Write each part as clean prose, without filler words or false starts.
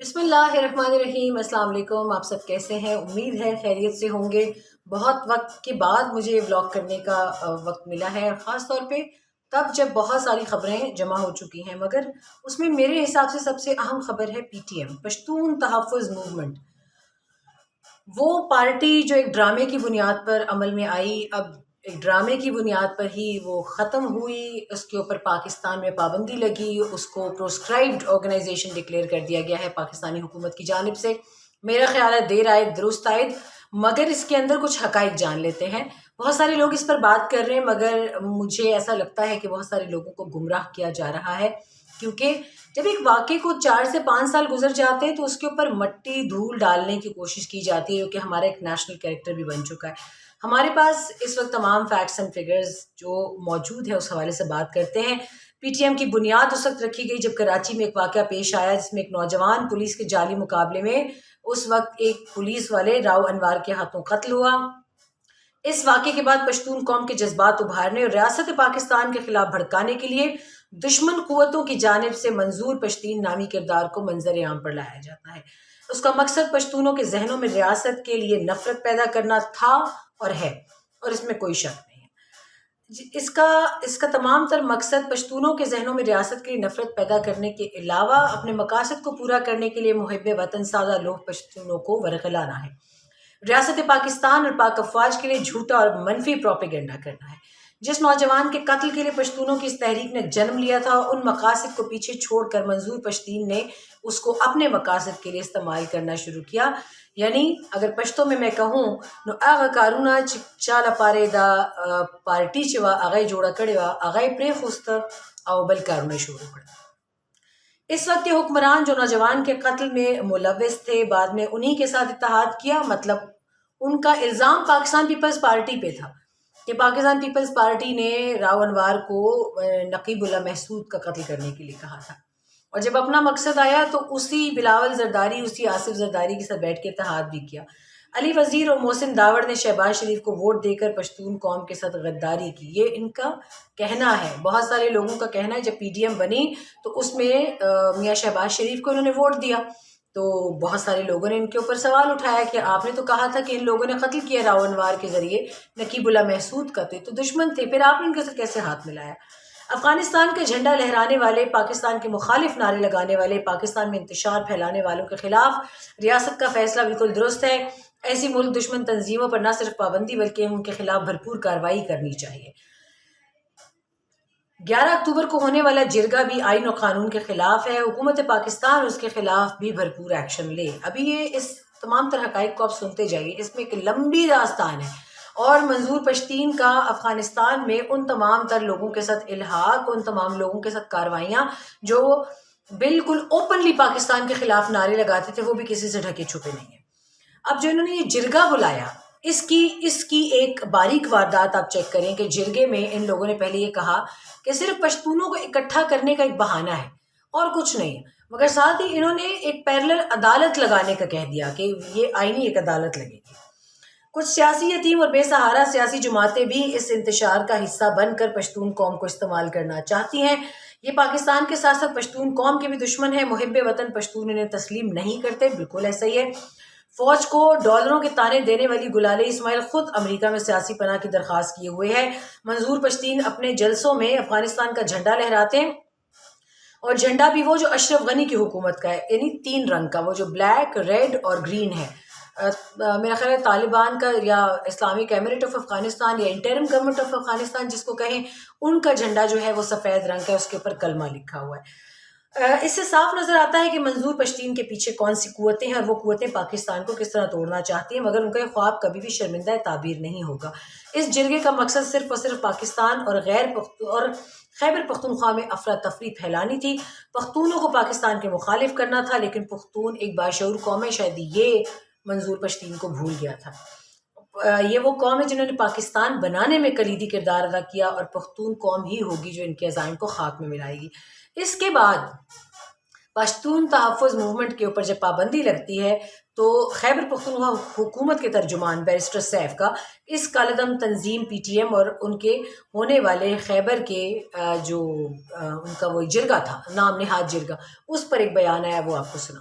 بسم اللہ الرحمن الرحیم۔ السلام علیکم، آپ سب کیسے ہیں؟ امید ہے خیریت سے ہوں گے۔ بہت وقت کے بعد مجھے بلاگ کرنے کا وقت ملا ہے، خاص طور پہ تب جب بہت ساری خبریں جمع ہو چکی ہیں، مگر اس میں میرے حساب سے سب سے اہم خبر ہے PTM، پشتون تحفظ موومنٹ۔ وہ پارٹی جو ایک ڈرامے کی بنیاد پر عمل میں آئی، اب ایک ڈرامے کی بنیاد پر ہی وہ ختم ہوئی، اس کے اوپر پاکستان میں پابندی لگی، اس کو پروسکرائبڈ آرگنائزیشن ڈکلیئر کر دیا گیا ہے پاکستانی حکومت کی جانب سے۔ میرا خیال ہے دیر آئے درست آئے، مگر اس کے اندر کچھ حقائق جان لیتے ہیں۔ بہت سارے لوگ اس پر بات کر رہے ہیں، مگر مجھے ایسا لگتا ہے کہ بہت سارے لوگوں کو گمراہ کیا جا رہا ہے، کیونکہ جب ایک واقعے کو 4 سے 5 سال گزر جاتے ہیں تو اس کے اوپر مٹی دھول ڈالنے کی کوشش کی جاتی ہے، کیونکہ ہمارا ایک نیشنل کریکٹر بھی بن چکا ہے۔ ہمارے پاس اس وقت تمام فیکٹس اینڈ فگرز جو موجود ہے اس حوالے سے بات کرتے ہیں۔ PTM کی بنیاد اس وقت رکھی گئی جب کراچی میں ایک واقعہ پیش آیا، جس میں ایک نوجوان پولیس کے جعلی مقابلے میں اس وقت ایک پولیس والے راؤ انوار کے ہاتھوں قتل ہوا۔ اس واقعے کے بعد پشتون قوم کے جذبات ابھارنے اور ریاست پاکستان کے خلاف بھڑکانے کے لیے دشمن قوتوں کی جانب سے منظور پشتین نامی کردار کو منظر عام پر لایا جاتا ہے۔ اس کا مقصد پشتونوں کے ذہنوں میں ریاست کے لیے نفرت پیدا کرنا تھا اور ہے، اور اس میں کوئی شک نہیں ہے۔ اس کا تمام تر مقصد پشتونوں کے ذہنوں میں ریاست کے لیے نفرت پیدا کرنے کے علاوہ اپنے مقاصد کو پورا کرنے کے لیے محب وطن سادہ لوگ پشتونوں کو ورغلانا ہے، ریاست پاکستان اور پاک افواج کے لیے جھوٹا اور منفی پروپیگنڈا کرنا ہے۔ جس نوجوان کے قتل کے لیے پشتونوں کی اس تحریک نے جنم لیا تھا، ان مقاصد کو پیچھے چھوڑ کر منظور پشتین نے اس کو اپنے مقاصد کے لیے استعمال کرنا شروع کیا۔ یعنی اگر پشتو میں کہوں نو آغا کارونا چالا پارے دا پارٹی چوا آغای جوڑا کڑے وا آغای پرے خوست او بل کارونا شروع کڑا۔ اس وقت کے حکمران جو نوجوان کے قتل میں ملوث تھے، بعد میں انہی کے ساتھ اتحاد کیا، مطلب ان کا الزام پاکستان پیپلز پارٹی پہ تھا کہ پاکستان پیپلز پارٹی نے راؤ انوار کو نقیب اللہ محسود کا قتل کرنے کے لیے کہا تھا، اور جب اپنا مقصد آیا تو اسی بلاول زرداری، اسی آصف زرداری کے ساتھ بیٹھ کے اتحاد بھی کیا۔ علی وزیر اور محسن داوڑ نے شہباز شریف کو ووٹ دے کر پشتون قوم کے ساتھ غداری کی، یہ ان کا کہنا ہے۔ بہت سارے لوگوں کا کہنا ہے جب PTM بنی تو اس میں میاں شہباز شریف کو انہوں نے ووٹ دیا، تو بہت سارے لوگوں نے ان کے اوپر سوال اٹھایا کہ آپ نے تو کہا تھا کہ ان لوگوں نے قتل کیا راؤ انوار کے ذریعے نقیب اللہ محسود کا، تو دشمن تھے، پھر آپ نے ان کے ساتھ کیسے ہاتھ ملایا؟ افغانستان کا جھنڈا لہرانے والے، پاکستان کے مخالف نعرے لگانے والے، پاکستان میں انتشار پھیلانے والوں کے خلاف ریاست کا فیصلہ بالکل درست ہے۔ ایسی ملک دشمن تنظیموں پر نہ صرف پابندی بلکہ ان کے خلاف بھرپور کارروائی کرنی چاہیے۔ 11 اکتوبر کو ہونے والا جرگہ بھی آئین و قانون کے خلاف ہے، حکومت پاکستان اس کے خلاف بھی بھرپور ایکشن لے۔ ابھی یہ اس تمام تر حقائق کو آپ سنتے جائیے، اس میں ایک لمبی داستان ہے، اور منظور پشتین کا افغانستان میں ان تمام تر لوگوں کے ساتھ الحاق، ان تمام لوگوں کے ساتھ کاروائیاں جو بالکل اوپنلی پاکستان کے خلاف نعرے لگاتے تھے، وہ بھی کسی سے ڈھکے چھپے نہیں ہیں۔ اب جو انہوں نے یہ جرگہ بلایا، اس کی ایک باریک واردات آپ چیک کریں کہ جرگے میں ان لوگوں نے پہلے یہ کہا کہ صرف پشتونوں کو اکٹھا کرنے کا ایک بہانہ ہے اور کچھ نہیں، مگر ساتھ ہی انہوں نے ایک پیرلل عدالت لگانے کا کہہ دیا کہ یہ آئینی ایک عدالت لگے گی۔ کچھ سیاسی یتیم اور بے سہارا سیاسی جماعتیں بھی اس انتشار کا حصہ بن کر پشتون قوم کو استعمال کرنا چاہتی ہیں۔ یہ پاکستان کے ساتھ ساتھ پشتون قوم کے بھی دشمن ہیں، محب وطن پشتون انہیں تسلیم نہیں کرتے، بالکل ایسا ہی ہے۔ فوج کو ڈالروں کے تانے دینے والی گلالے اسماعیل خود امریکہ میں سیاسی پناہ کی درخواست کیے ہوئے ہیں۔ منظور پشتین اپنے جلسوں میں افغانستان کا جھنڈا لہراتے ہیں، اور جھنڈا بھی وہ جو اشرف غنی کی حکومت کا ہے، یعنی 3 رنگ کا، وہ جو بلیک، ریڈ اور گرین ہے۔ میرا خیال ہے طالبان کا یا اسلامک ایمریٹ آف افغانستان یا انٹرم گورنمنٹ آف افغانستان جس کو کہیں، ان کا جھنڈا جو ہے وہ سفید رنگ کا ہے، اس کے اوپر کلمہ لکھا ہوا ہے۔ اس سے صاف نظر آتا ہے کہ منظور پشتین کے پیچھے کون سی قوتیں ہیں، اور وہ قوتیں پاکستان کو کس طرح توڑنا چاہتی ہیں، مگر ان کا یہ خواب کبھی بھی شرمندہ تعبیر نہیں ہوگا۔ اس جرگے کا مقصد صرف اور صرف پاکستان اور خیبر پختونخوا میں افراتفری پھیلانی تھی، پختونوں کو پاکستان کے مخالف کرنا تھا، لیکن پختون ایک باشعور قوم ہے، شاید یہ منظور پشتین کو بھول گیا تھا۔ یہ وہ قوم ہے جنہوں نے پاکستان بنانے میں کلیدی کردار ادا کیا، اور پختون قوم ہی ہوگی جو ان کے عزائم کو خاک میں ملائے گی۔ اس کے بعد پشتون تحفظ موومنٹ کے اوپر جب پابندی لگتی ہے تو خیبر پختونخوا حکومت کے ترجمان بیرسٹر سیف کا اس کالعدم تنظیم PTM اور ان کے ہونے والے خیبر کے جو ان کا وہ جرگہ تھا، نام نہاد جرگہ، اس پر ایک بیان آیا، وہ آپ کو سنا۔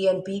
ANP,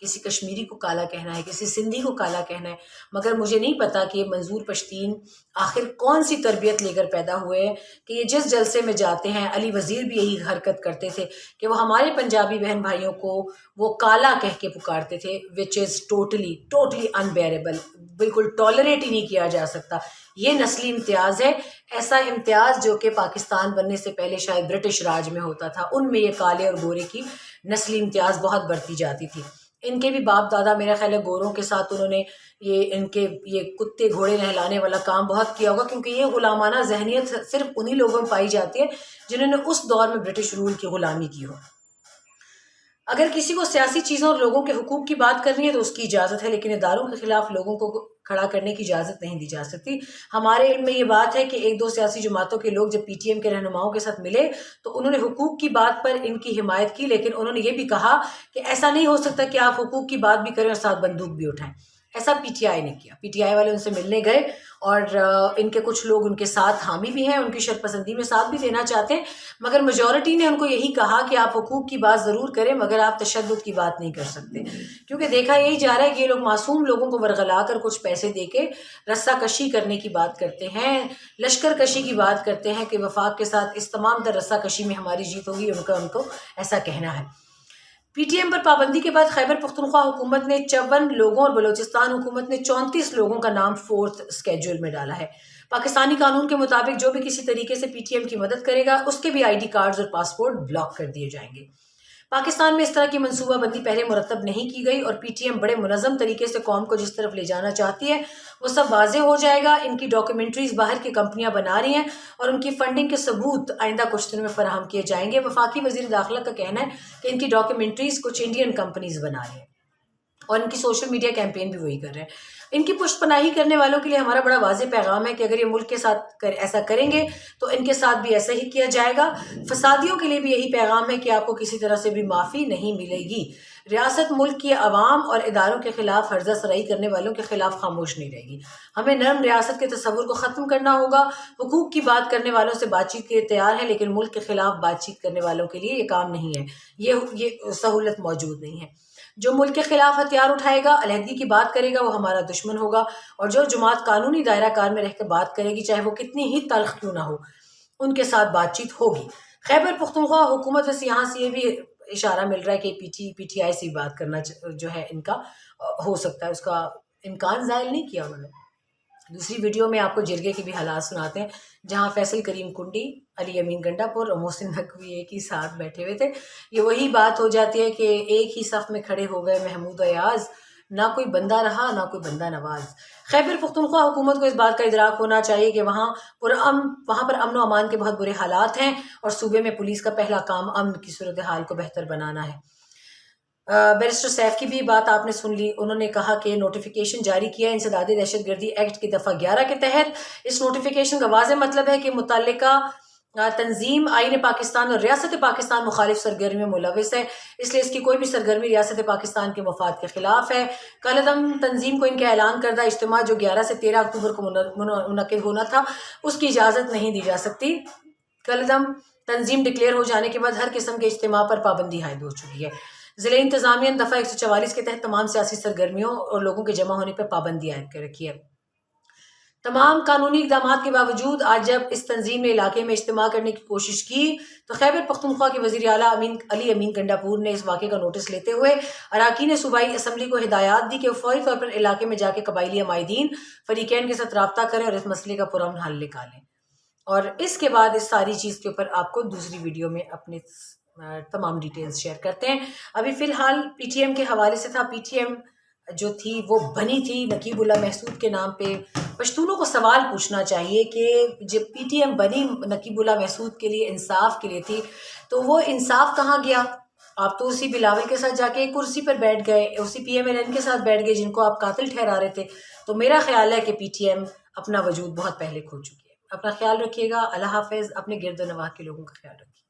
کسی کشمیری کو کالا کہنا ہے، کسی سندھی کو کالا کہنا ہے، مگر مجھے نہیں پتا کہ یہ منظور پشتین آخر کون سی تربیت لے کر پیدا ہوئے ہیں کہ یہ جس جلسے میں جاتے ہیں، علی وزیر بھی یہی حرکت کرتے تھے کہ وہ ہمارے پنجابی بہن بھائیوں کو وہ کالا کہہ کے پکارتے تھے، وچ از ٹوٹلی انبیئریبل، بالکل ٹالریٹ ہی نہیں کیا جا سکتا۔ یہ نسلی امتیاز ہے، ایسا امتیاز جو کہ پاکستان بننے سے پہلے شاید برٹش راج میں ہوتا تھا، ان میں یہ کالے اور گورے کی نسلی امتیاز بہت بڑھتی جاتی تھی۔ ان کے بھی باپ دادا میرا خیال ہے گوروں کے ساتھ انہوں نے یہ کتے گھوڑے نہلانے والا کام بہت کیا ہوگا، کیونکہ یہ غلامانہ ذہنیت صرف انہی لوگوں میں پائی جاتی ہے جنہوں نے اس دور میں برٹش رول کی غلامی کی ہو۔ اگر کسی کو سیاسی چیزوں اور لوگوں کے حقوق کی بات کرنی ہے تو اس کی اجازت ہے، لیکن اداروں کے خلاف لوگوں کو کھڑا کرنے کی اجازت نہیں دی جا سکتی۔ ہمارے علم میں یہ بات ہے کہ ایک دو سیاسی جماعتوں کے لوگ جب پی ٹی ایم کے رہنماؤں کے ساتھ ملے تو انہوں نے حقوق کی بات پر ان کی حمایت کی، لیکن انہوں نے یہ بھی کہا کہ ایسا نہیں ہو سکتا کہ آپ حقوق کی بات بھی کریں اور ساتھ بندوق بھی اٹھائیں۔ ایسا پی ٹی آئی نے کیا، پی ٹی آئی والے ان سے ملنے گئے اور ان کے کچھ لوگ ان کے ساتھ حامی بھی ہیں، ان کی شرپسندی میں ساتھ بھی دینا چاہتے ہیں، مگر میجورٹی نے ان کو یہی کہا کہ آپ حقوق کی بات ضرور کریں مگر آپ تشدد کی بات نہیں کر سکتے، کیونکہ دیکھا یہی جا رہا ہے کہ یہ لوگ معصوم لوگوں کو ورغلا کر کچھ پیسے دے کے رسہ کشی کرنے کی بات کرتے ہیں، لشکر کشی کی بات کرتے ہیں کہ وفاق کے ساتھ اس تمام تر رسہ کشی میں ہماری جیت ہوگی، ان کو ایسا کہنا ہے۔ پی ٹی ایم پر پابندی کے بعد خیبر پختونخوا حکومت نے 54 لوگوں اور بلوچستان حکومت نے 34 لوگوں کا نام 4th اسکیڈول میں ڈالا ہے۔ پاکستانی قانون کے مطابق جو بھی کسی طریقے سے پی ٹی ایم کی مدد کرے گا اس کے بھی آئی ڈی کارڈز اور پاسپورٹ بلاک کر دیے جائیں گے۔ پاکستان میں اس طرح کی منصوبہ بندی پہلے مرتب نہیں کی گئی اور پی ٹی ایم بڑے منظم طریقے سے قوم کو جس طرف لے جانا چاہتی ہے وہ سب واضح ہو جائے گا۔ ان کی ڈاکیومنٹریز باہر کی کمپنیاں بنا رہی ہیں اور ان کی فنڈنگ کے ثبوت آئندہ کچھ دنوں میں فراہم کیے جائیں گے۔ وفاقی وزیر داخلہ کا کہنا ہے کہ ان کی ڈاکیومنٹریز کچھ انڈین کمپنیز بنا رہی ہیں اور ان کی سوشل میڈیا کیمپین بھی وہی کر رہے ہیں۔ ان کی پشت پناہی کرنے والوں کے لیے ہمارا بڑا واضح پیغام ہے کہ اگر یہ ملک کے ساتھ ایسا کریں گے تو ان کے ساتھ بھی ایسا ہی کیا جائے گا۔ فسادیوں کے لیے بھی یہی پیغام ہے کہ آپ کو کسی طرح سے بھی معافی نہیں ملے گی۔ ریاست ملک کی عوام اور اداروں کے خلاف ہرزہ سرائی کرنے والوں کے خلاف خاموش نہیں رہے گی۔ ہمیں نرم ریاست کے تصور کو ختم کرنا ہوگا۔ حقوق کی بات کرنے والوں سے بات چیت کے لیے تیار ہے، لیکن ملک کے خلاف بات چیت کرنے والوں کے لیے یہ کام نہیں ہے، یہ سہولت موجود نہیں ہے۔ جو ملک کے خلاف ہتھیار اٹھائے گا، علیحدگی کی بات کرے گا، وہ ہمارا دشمن ہوگا، اور جو جماعت قانونی دائرہ کار میں رہ کے بات کرے گی چاہے وہ کتنی ہی تلخ کیوں نہ ہو، ان کے ساتھ بات چیت ہوگی۔ خیبر پختونخوا حکومت سے یہاں سے یہ بھی اشارہ مل رہا ہے کہ پی ٹی آئی سے بات کرنا جو ہے ان کا ہو سکتا ہے، اس کا امکان ظاہر نہیں کیا انہوں نے۔ دوسری ویڈیو میں آپ کو جرگے کے بھی حالات سناتے ہیں جہاں فیصل کریم کنڈی، علی امین گنڈا پور اور محسن نقوی ایک ہی ساتھ بیٹھے ہوئے تھے۔ یہ وہی بات ہو جاتی ہے کہ ایک ہی صف میں کھڑے ہو گئے محمود ایاز، نہ کوئی بندہ رہا نہ کوئی بندہ نواز۔ خیبر پختونخوا حکومت کو اس بات کا ادراک ہونا چاہیے کہ وہاں پر امن و امان کے بہت برے حالات ہیں اور صوبے میں پولیس کا پہلا کام امن کی صورتحال کو بہتر بنانا ہے۔ بیرسٹر سیف کی بھی بات آپ نے سن لی، انہوں نے کہا کہ نوٹیفیکیشن جاری کیا ہے انسداد دہشت گردی ایکٹ کی دفعہ 11 کے تحت۔ اس نوٹیفیکیشن کا واضح مطلب ہے کہ متعلقہ تنظیم آئین پاکستان اور ریاست پاکستان مخالف سرگرمی میں ملوث ہے، اس لیے اس کی کوئی بھی سرگرمی ریاست پاکستان کے مفاد کے خلاف ہے۔ کالعدم تنظیم کو ان کے اعلان کردہ اجتماع جو 11 سے 13 اکتوبر کو منعقد ہونا تھا اس کی اجازت نہیں دی جا سکتی۔ کالعدم تنظیم ڈکلیئر ہو جانے کے بعد ہر قسم کے اجتماع پر پابندی عائد ہو چکی ہے۔ ضلع انتظامیہ نے دفعہ 144 کے تحت تمام سیاسی سرگرمیوں اور لوگوں کے جمع ہونے پر پابندی عائد کر رکھی ہے۔ تمام قانونی اقدامات کے باوجود آج جب اس تنظیم نے علاقے میں اجتماع کرنے کی کوشش کی تو خیبر پختونخوا کے وزیر اعلیٰ علی امین گنڈا پور نے اس واقعے کا نوٹس لیتے ہوئے اراکین صوبائی اسمبلی کو ہدایات دی کہ وہ فوری طور پر علاقے میں جا کے قبائلی عمائدین فریقین کے ساتھ رابطہ کریں اور اس مسئلے کا پرامن حل نکالیں۔ اور اس کے بعد اس ساری چیز کے اوپر آپ کو دوسری ویڈیو میں اپنے تمام ڈیٹیلز شیئر کرتے ہیں۔ ابھی فی الحال پی ٹی ایم کے حوالے سے تھا، پی ٹی ایم جو تھی وہ بنی تھی نقیب اللہ محسود کے نام پہ۔ پشتونوں کو سوال پوچھنا چاہیے کہ جب پی ٹی ایم بنی نقیب اللہ محسود کے لیے، انصاف کے لیے تھی، تو وہ انصاف کہاں گیا؟ آپ تو اسی بلاول کے ساتھ جا کے ایک کرسی پر بیٹھ گئے، اسی پی ایم ایل این کے ساتھ بیٹھ گئے جن کو آپ قاتل ٹھہرا رہے تھے۔ تو میرا خیال ہے کہ پی ٹی ایم اپنا وجود بہت پہلے کھو چکی ہے۔ اپنا خیال رکھیے گا، اللہ حافظ، اپنے گرد و نواح کے لوگوں کا خیال رکھیے۔